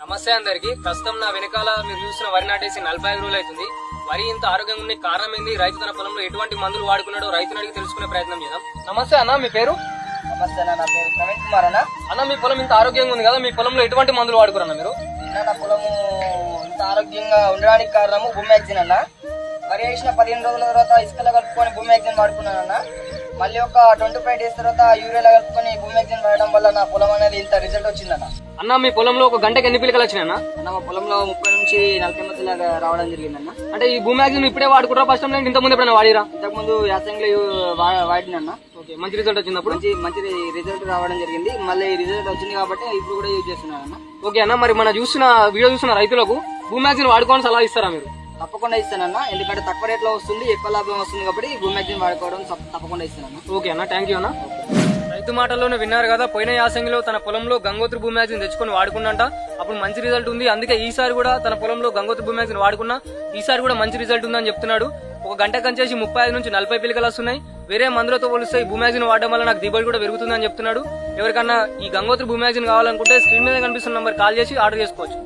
నమస్తే అందరికి. ప్రస్తుతం నా వెనకాల మీరు చూస్తున్న వరి నాటేసి 45 రోజులు అవుతుంది. వరి ఇంత ఆరోగ్యంగా ఉండే కారణం ఏంది, రైతు తన పొలంలో ఎటువంటి మందులు వాడుకున్నాడో రైతుని అడిగి తెలుసుకునే ప్రయత్నం చేద్దాం. నమస్తే అన్న, మీ పేరు? నమస్తే అన్న, నా పేరు ప్రవీణ్ కుమార్ అన్న. అన్న, మీ పొలం ఇంత ఆరోగ్యంగా ఉంది కదా, మీ పొలంలో ఎటువంటి మందులు వాడుకున్నా మీరు? నా పొలము ఇంత ఆరోగ్యంగా ఉండడానికి కారణము భూమ్యాక్సిన్ అన్న. వరి వేసిన 15 రోజుల తర్వాత ఇసుకలో కలుపుకొని భూమ్యాక్సిన్ వాడుకున్నానన్న. మళ్ళీ ఒక 25 డేస్ తర్వాత యూరియాలో కలుపుకొని భూమ్యాక్సిన్ వాడడం వల్ల నా పొలం అనేది ఇంత రిజల్ట్ వచ్చిందన్న. అన్న, మీ పొలంలో ఒక గంటకి ఎన్ని పిలకలు వచ్చినాయన్న? అన్న, మా పొలంలో 30 నుంచి 40 మధ్యలాగా రావడం జరిగిందన్న. అంటే ఈ భూమ్యాక్సిన్ ఇప్పుడే వాడుకుంటారా, ఫస్ట్ టైం ఇంత ముందు ఎప్పుడైనా వాడిరా? ఇంతకుముందు యాసంగిలో వాడినన్న. ఓకే, మంచి రిజల్ట్ వచ్చినప్పుడు మంచి రిజల్ట్ రావడం జరిగింది. మళ్ళీ రిజల్ట్ వచ్చింది కాబట్టి ఇప్పుడు కూడా యూజ్ చేస్తున్నానన్న. ఓకే అన్న, మరి మన వీడియో చూస్తున్న రైతులకు భూమ్యాక్సిన్ వాడుకోవాలని సలహా ఇస్తారా మీరు? తప్పకుండా ఇస్తానన్న, ఎందుకంటే తక్కువ రేట్లో వస్తుంది, ఎక్కువ లాభం వస్తుంది కాబట్టి భూమ్యాక్సిన్ వాడుకోవడం తప్పకుండా ఇస్తానన్న. ఓకే అన్న, థ్యాంక్ యూ అన్న. రైతు మాటల్లోనే విన్నారు కదా, పోయిన యాసంగిలో తన పొలంలో గంగోత్రి భూమ్యాక్సిన్ తెచ్చుకొని వాడుకున్నంట. అప్పుడు మంచి రిజల్ట్ ఉంది. అందుకే ఈసారి కూడా తన పొలంలో గంగోత్రి భూమ్యాక్సిన్ వాడుకున్నా ఈసారి కూడా మంచి రిజల్ట్ ఉందని చెప్తున్నాడు. ఒక గంట కంచేసి 35 నుంచి 40 పిలకలు వస్తున్నాయి. వేరే మందులతో పోలిస్తే ఈ భూమ్యాక్సిన్ వాడడం వల్ల నాకు దిగుబడి కూడా పెరుగుతుందని చెప్తున్నాడు. ఎవరికన్నా ఈ గంగోత్రి భూమ్యాక్సిన్ కావాలనుకుంటే స్క్రీన్ మీద కనిపిస్తున్న నంబర్ కాల్ చేసి ఆర్డర్ చేసుకోవచ్చు.